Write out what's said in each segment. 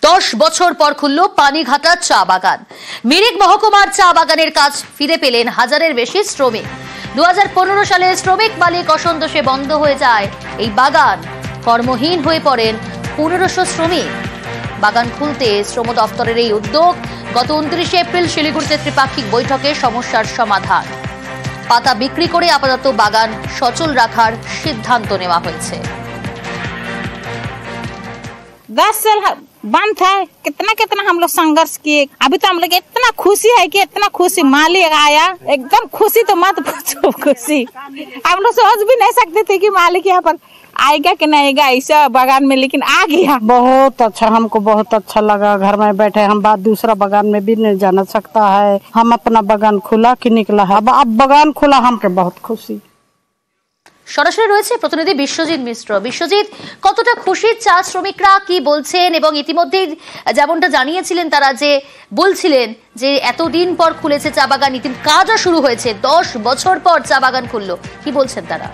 10 বছর পর খুলল পানিঘাটা চা বাগান। মিরিক মহকুমার চা বাগানের কাজ ফিরে পেলেন হাজারের বেশি শ্রমিক। 2015 সালে শ্রমিক মালিক অসন্তোষে বন্ধ হয়ে যায় এই বাগান। কর্মহীন হয়ে পড়েন 1500 শ্রমিক। বাগান খুলতে শ্রম দপ্তরের এই উদ্যোগ। গত 29 এপ্রিল শিলিগুড়িতে ত্রিপাক্ষিক বৈঠকে সমস্যার সমাধান। পাতা বিক্রি করে আপাতত বাগান সচল রাখার সিদ্ধান্ত নেওয়া হয়েছে। 10 साल बंद था, कितना कितना हम लोग संघर्ष किए। अभी तो हम लोग इतना खुशी है कि इतना खुशी मालिक आया, एकदम खुशी तो मत पूछो खुशी। हम लोग सोच भी नहीं सकते थे कि मालिक यहाँ पर आएगा कि नहीं आएगा ऐसा बागान में, लेकिन आ गया। बहुत अच्छा, हमको बहुत अच्छा लगा। घर में बैठे हम बात दूसरा बागान में भी नहीं जाना सकता है। हम अपना बागान खुला कि निकला है, अब बागान खुला हमके बहुत खुशी। সরাসরি রয়েছে প্রতিনিধি বিশ্বজিৎ মিশ্র। বিশ্বজিৎ, কতটা খুশি চা শ্রমিকরা, কি বলছেন? এবং ইতিমধ্যেই যেমনটা জানিয়েছিলেন তারা, যে বলছিলেন যে এতদিন পর খুলেছে চা বাগান, কাজও শুরু হয়েছে, 10 বছর পর চা বাগান খুললো, কি বলছেন তারা?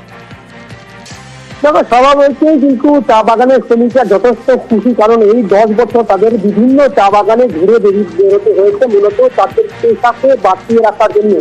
দেখো, স্বাভাবিকই কিন্তু চা বাগানের শ্রমিকরা যথেষ্ট খুশি, কারণ এই 10 বছর তাদের বিভিন্ন চা বাগানে ঘুরে বেরোতে হয়েছে মূলত তাদের পেশাকে বাঁচিয়ে রাখার জন্য।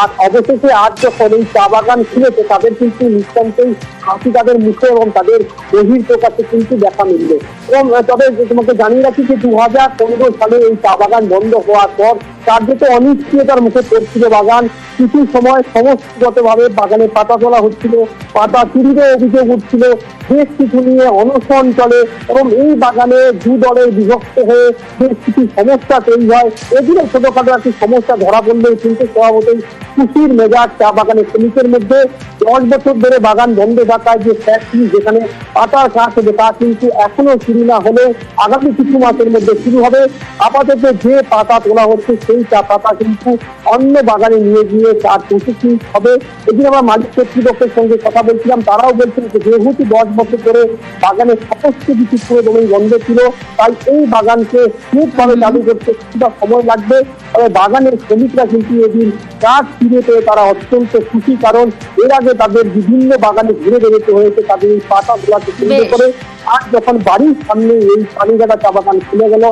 আর অবশেষে আজ যখন এই চা বাগান খুলেছে, তাদের কিন্তু নিঃসন্দেহে হাসি তাদের মুখে এবং তাদের বহির প্রকাশে কিন্তু দেখা মিলবে। এবং তবে তোমাকে জানিয়ে রাখি যে 2015 সালে এই চা বাগান বন্ধ হওয়ার পর কার্যত অনিশ্চয়তার মুখে পড়ছিল বাগান। কিছু সময় সমষ্টিগতভাবে বাগানে পাতা তোলা হচ্ছিল, পাতা চুরিরও অভিযোগ উঠছিল, বেশ কিছু নিয়ে অনশন চলে এবং এই বাগানে দলে বিভক্ত হয়ে বেশ কিছু সমস্যা তৈরি হয়। এগুলো ছোটখাটো একটি সমস্যা ধরা পড়লেও কিন্তু স্বভাবতই খুশির মেজাজ চা বাগানের শ্রমিকের মধ্যে। 10 বছর ধরে বাগান বন্ধ থাকায় যে ফ্যাক্টরি যেখানে পাতার কাজ হবে তা কিন্তু এখনো শুরু না হলেও আগামী কিছু মাসের মধ্যে শুরু হবে। আপাতত যে পাতা তোলা হচ্ছে সেই চা পাতা কিন্তু অন্য বাগানে নিয়ে গিয়ে তার প্রসেসিং হবে। এদিন আমরা মালিক কর্তৃপক্ষের সঙ্গে কথা বলছিলাম, তারাও বলছেন যে যেহেতু 10 বছর ধরে বাগানের সমস্ত কিছু পুরোদমে বন্ধ ছিল, তাই এই বাগানকে খুবভাবে চালু করতে কিছুটা সময় লাগবে। তবে বাগানের শ্রমিকরা কিন্তু এদিন কাজ ফিরে পেয়ে তারা অত্যন্ত খুশি, কারণ এর আগে তাদের বিভিন্ন বাগানে ঘুরে বেরোতে হয়েছে তাদের এই পাতা তোলাকে কেন্দ্র করে। আর যখন বাড়ির সামনে এই পানিঘাটা চা বাগান খুলে গেল,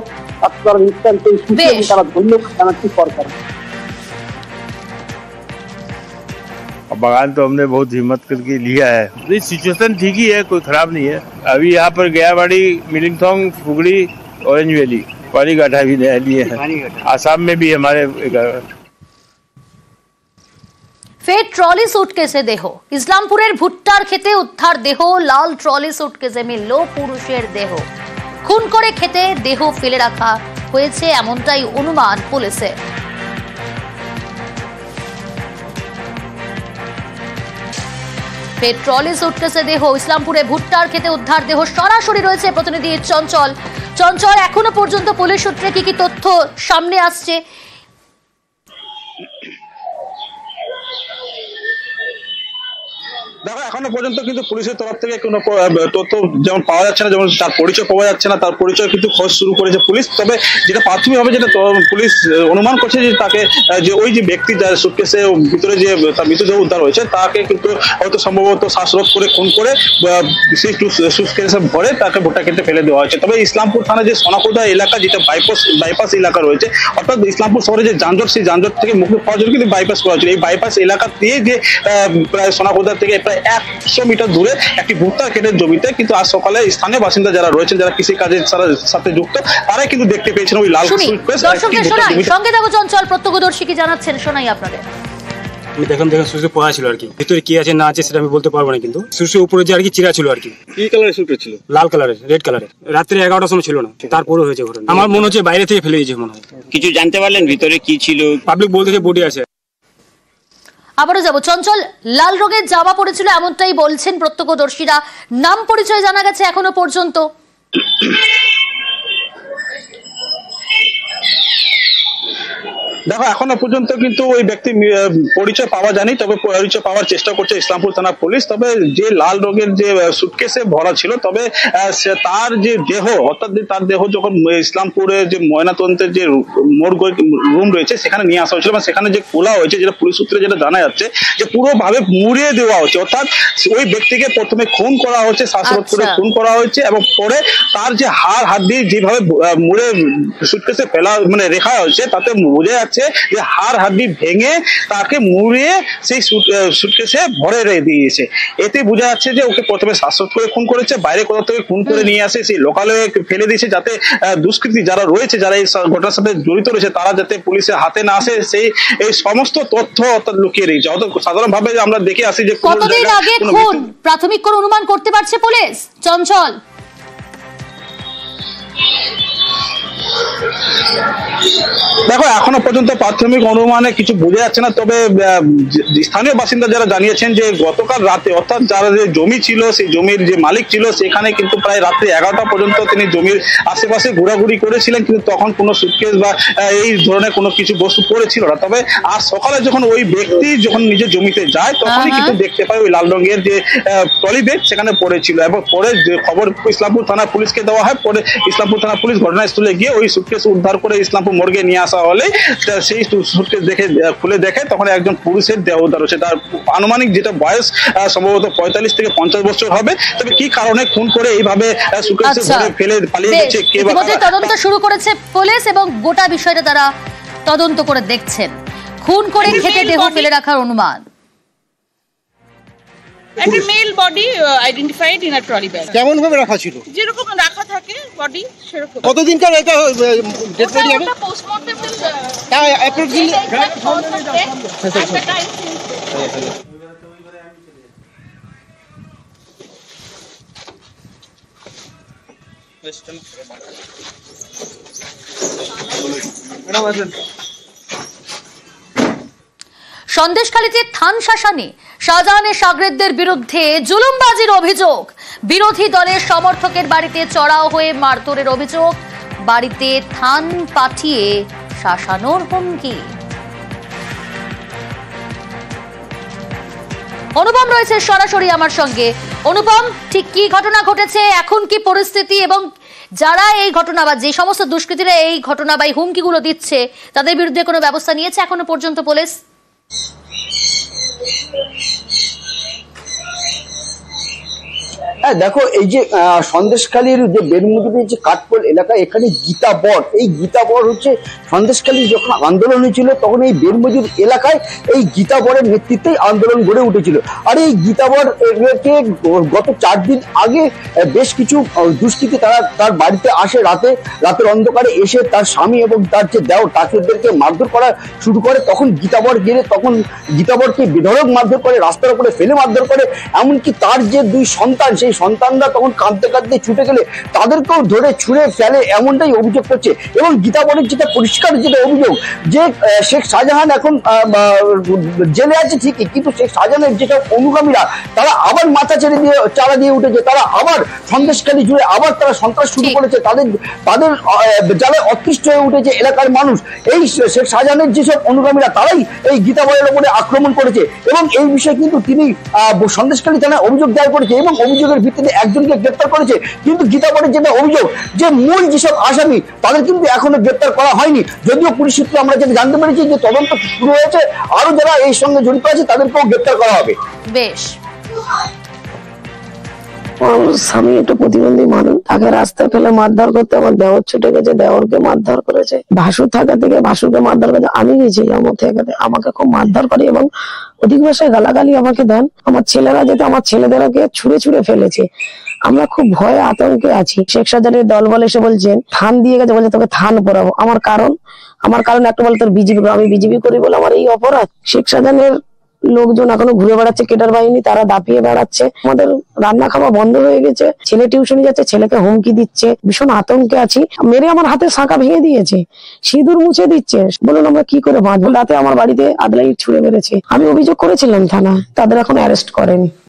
তারা নিঃসন্দেহে খুশি এবং তারা ধন্যবাদ জানাচ্ছি সরকার। बागान तो हमने बहुत हिम्मत करके लिया है। सिचुएशन ठीक ही है, कोई खराब नहीं है। अभी यहाँ पर गयाबाड़ी, मिलिंगथोंग, फुगड़ी, ऑरेंज वैली, पानीघाटा भी नया लिए हैं। आसाम में भी हमारे ফের ট্রলি সুটকেসে দেহ। ইসলামপুরের ভুট্টার খেতে উদ্ধার দেহ। লাল ট্রলি সুটকেসে মিলল পুরুষের দেহ। খুন করে খেতে দেহ ফেলে রাখা হয়েছে, এমনটাই অনুমান পুলিশের। ফের ট্রলি সুটকেসে দেহ। ইসলামপুরে ভুট্টার খেতে উদ্ধার দেহ। সরাসরি রয়েছে প্রতিনিধি চঞ্চল। চঞ্চল, এখনো পর্যন্ত পুলিশ সূত্রে কি কি তথ্য সামনে আসছে? দেখো, এখনো পর্যন্ত কিন্তু পুলিশের তরফ থেকে কোনো তথ্য যেমন পাওয়া যাচ্ছে না, যেমন তার পরিচয় পাওয়া যাচ্ছে না, তার পরিচয় কিন্তু খোঁজ শুরু করেছে পুলিশ। তবে যেটা প্রাথমিকভাবে যেটা পুলিশ অনুমান করছে যে তাকে, যে ওই যে ব্যক্তি যার সুটকেসে ভিতরে যে তার মৃতদেহ উদ্ধার হয়েছে, তাকে কিন্তু হয়তো সম্ভবত শ্বাসরোধ করে খুন করে সেই সুটকেসে ভরে তাকে ভুট্টা খেতে ফেলে দেওয়া হয়েছে। তবে ইসলামপুর থানা যে সোনাকুদা এলাকা, যেটা বাইপাস এলাকা রয়েছে, অর্থাৎ ইসলামপুর শহরে যে যানজট, সেই যানজট থেকে মুক্তি পাওয়ার জন্য কিন্তু বাইপাস করা হয়েছিল। এই বাইপাস এলাকা দিয়ে যে প্রায় সোনাকুদা থেকে প্রায় 100 মিটার দূরে একটি ভুট্টা ক্ষেতের জমিতে কিন্তু আজ সকালে স্থানীয় বাসিন্দা যারা রয়েছেন, যারা কৃষি কাজের সাথে যুক্ত, তারাই কিন্তু দেখতে পেয়েছেন ওই লাল সুটকেস। সঙ্গে দেখো চঞ্চল, প্রত্যক্ষদর্শী কি জানাচ্ছেন শোনাই আপনাদের। আমি দেখলাম সুসে পড়া ছিল আর কি, ভিতরে কি আছে না আছে সেটা আমি বলতে পারবো না, কিন্তু সুসে উপরে যে আর কি চিরা ছিল আর কি। কি কালারের সুটকেস ছিল? লাল কালারের, রেড কালারের। রাত্রে 11টার সময় ছিল না, তারপরে হয়েছে ঘটনা। আমার মনে হচ্ছে বাইরে থেকে ফেলে দিয়েছে মনে হয়। কিছু জানতে পারলেন ভিতরে কি ছিল? পাবলিক বলতে যে বডি আছে। আবারও যাব চঞ্চল, লাল রঙের জামা পড়েছিল এমনটাই বলছেন প্রত্যক্ষদর্শীরা। নাম পরিচয় জানা গেছে এখনো পর্যন্ত? দেখো এখনো পর্যন্ত কিন্তু ওই ব্যক্তি পরিচয় পাওয়া যায়নি, তবে পরিচয় পাওয়ার চেষ্টা করছে ইসলামপুর থানা পুলিশ। তবে যে লাল রঙের যে সুটকেসে ভরা ছিল, তবে তার যে দেহ, অর্থাৎ তার দেহ যখন ইসলামপুরে যে ময়নাতদন্তের যে মর্গ রুম রয়েছে সেখানে নিয়ে আসা হয়েছিল, এবং সেখানে যে খোলা হয়েছে, যেটা পুলিশ সূত্রে যেটা জানা যাচ্ছে যে পুরোভাবে মুড়িয়ে দেওয়া হচ্ছে, অর্থাৎ ওই ব্যক্তিকে প্রথমে খুন করা হচ্ছে, শ্বাসরোধ করে খুন করা হয়েছে, এবং পরে তার যে হাড় যেভাবে মুড়ে সুটকেসে ফেলা মানে রেখা হয়েছে, তাতে বোঝা যাচ্ছে যে হাড় ভেঙে তাকে মুড়িয়ে সেই সুটকেসে ভরে দিয়েছে। এতে বোঝা যাচ্ছে যে ওকে প্রথমে শ্বাসরোধ করে খুন করেছে, বাইরে কোথাও থেকে খুন করে নিয়ে আসে সেই লোকালয়ে ফেলে দিয়েছে, যাতে দুষ্কৃতী যারা রয়েছে, যারা এই ঘটনার সাথে জড়িত রয়েছে, তারা যাতে পুলিশের হাতে না আসে, সেই এই সমস্ত তথ্য অর্থাৎ লুকিয়ে রেখেছে। অর্থাৎ সাধারণভাবে আমরা দেখে আসি যে কতদিন আগে খুন, প্রাথমিক কোন অনুমান করতে পারছে পুলিশ? চঞ্চল, দেখো এখনো পর্যন্ত প্রাথমিক অনুমানে কিছু বোঝা যাচ্ছে না, তবে স্থানীয় বাসিন্দা যারা জানিয়েছেন যে গতকাল রাতে, অর্থাৎ যারা যে জমি ছিল, সেই জমির যে মালিক ছিল, সেখানে কিন্তু প্রায় রাত্রি 11টা পর্যন্ত তিনি জমির আশেপাশে ঘোরাঘুরি করেছিলেন, কিন্তু তখন কোনো সুটকেস বা এই ধরনের কোনো কিছু বস্তু পড়েছিল না। তবে আর সকালে যখন ওই ব্যক্তি যখন নিজের জমিতে যায়, তখনই কিন্তু দেখতে পায় ওই লাল রঙের যে ট্রলি ব্যাগ সেখানে পড়েছিল, এবং পরে যে খবর ইসলামপুর থানা পুলিশকে দেওয়া হয়, পরে ইসলামপুর থানা পুলিশ ঘটনাস্থলে গিয়ে ওই সুটকেস উদ্ধার করে ইসলামপুর মর্গে নিয়ে আসা হলে সেই সুটকেস খুলে দেখে তখন একজন পুরুষের দেহ উদ্ধার হচ্ছে। তার আনুমানিক যেটা বয়স সম্ভবত 45 থেকে 50 বছর হবে। তবে কি কারণে খুন করে এইভাবে সুটকেসে ভরে ফেলে পালিয়ে গেছে, ইতিমধ্যে তদন্ত শুরু করেছে পুলিশ এবং গোটা বিষয়টা তারা তদন্ত করে দেখছেন। খুন করে খেতে দেহ ফেলে রাখার অনুমান। একটা male body identified in a trolley bag. কেমন ভাবে রাখা ছিল? যেরকম রাখা থাকে বডি সেরকম। কতদিনকার এটা ডেড বডি হবে? এটা পোস্টমর্টেম সন্দেশখালীতে থান শাসানে শাহজাহানের শাগরেদদের বিরুদ্ধে জুলুমবাজির অভিযোগ। বিরোধী দলের সমর্থকের বাড়িতে চড়াও হয়ে মারধরের অভিযোগ। বাড়িতে থান পাঠিয়ে শাসানোর হুমকি। অনুপম রয়েছে সরাসরি আমার সঙ্গে। অনুপম, ঠিক কি ঘটনা ঘটেছে, এখন কি পরিস্থিতি, এবং যারা এই ঘটনা বা যে সমস্ত দুষ্কৃতীরা এই ঘটনা বা এই হুমকিগুলো দিচ্ছে, তাদের বিরুদ্ধে কোনো ব্যবস্থা নিয়েছে এখনো পর্যন্ত পুলিশ? হ্যাঁ দেখো, এই যে সন্দেশখালীর যে বেরমুদির যে কাঠপোল এলাকা, এখানে গীতা বট, এই গীতা বট হচ্ছে সন্দেশখালীর যখন আন্দোলন হয়েছিল তখন এই বেরমুদির এলাকায় এই গীতা বটের নেতৃত্বেই আন্দোলন গড়ে উঠেছিল। আর এই গীতা বটকে গত 4 দিন আগে বেশ কিছু দুষ্কৃতী তারা তার বাড়িতে আসে, রাতের অন্ধকারে এসে তার স্বামী এবং তার যে দেওর তাদেরকে মারধর করা শুরু করে। তখন গীতা বট গেলে তখন গীতা বটকে বেধড়ক মারধর করে, রাস্তার উপরে ফেলে মারধর করে। এমনকি তার যে 2 সন্তান, সেই সন্তানরা তখন কাঁদতে কাঁদতে ছুটে গেলে তাদেরকেও ধরে ছুঁড়ে ফেলে, এমনটাই অভিযোগ করছে। এবং গীতা বটের যেটা পরিষ্কার যেটা অভিযোগ যে শেখ শাহজাহান এখন জেলে আছে ঠিকই, কিন্তু শেখ শাহজাহানের যেসব অনুগামীরা তারা আবার মাথা চারা দিয়ে উঠেছে, তারা আবার সন্দেশখালী জুড়ে আবার তারা সন্ত্রাস শুরু করেছে। তাদের যারা অতিষ্ঠ হয়ে উঠেছে এলাকার মানুষ, এই শেখ শাহজাহানের যেসব অনুগামীরা তারাই এই গীতা বটের উপরে আক্রমণ করেছে। এবং এই বিষয়ে কিন্তু তিনি সন্দেশখালী থানায় অভিযোগ দায়ের করেছে এবং অভিযোগের ভিত্তিতে একজনকে গ্রেপ্তার করেছে। কিন্তু গীতা বটের যেটা অভিযোগ যে মূল যেসব আসামি তাদের কিন্তু এখনো গ্রেপ্তার করা হয়নি। যদিও পুলিশ সূত্রে আমরা যেটা জানতে পেরেছি যে তদন্ত শুরু হয়েছে, আরো যারা এই সঙ্গে জড়িত আছে তাদেরকেও গ্রেপ্তার করা হবে। বেশ, স্বামী একটু প্রতিবন্ধী মানুষ, তাকে রাস্তায় ফেলে মারধর করতে আমার দেওর ছুটে গেছে, দেওরকে মারধর করেছে। ভাসুর থাকা থেকে ভাসুরকে মারধর করেছে। আমি গেছি আমার থেকে, আমাকে খুব মারধর করে এবং অধিক ভাষায় গালাগালি আমাকে দেন। আমার ছেলেরা যেতে আমার ছেলেদেরকে ছুঁড়ে ছুঁড়ে ফেলেছে। আমরা খুব ভয়ে আতঙ্কে আছি। শেখ শাহজাহানের দল বলে এসে বলছেন থান দিয়ে গেছে, বলছে তোকে থান পরাবো। আমার কারণ একটা বলে তোর বিজেপি, আমি বিজেপি করি বলে আমার এই অপরাধ। শেখ শাহজাহানের লোকজন এখনো ঘুরে বেড়াচ্ছে, কেডার বাহিনী, তারা দাপিয়ে বেড়াচ্ছে। আমাদের রান্না খাওয়া বন্ধ হয়ে গেছে, ছেলে টিউশনে যাচ্ছে, ছেলেকে হুমকি দিচ্ছে। ভীষণ আতঙ্কে আছি। মেরে আমার হাতে শাঁখা ভেঙে দিয়েছে, সিঁদুর মুছে দিচ্ছে। বলুন আমরা কি করে বাঁচবো? রাতে আমার বাড়িতে আদলাই ছুঁড়ে মেরেছে। আমি অভিযোগ করেছিলাম থানায়, তাদের এখন অ্যারেস্ট করেনি।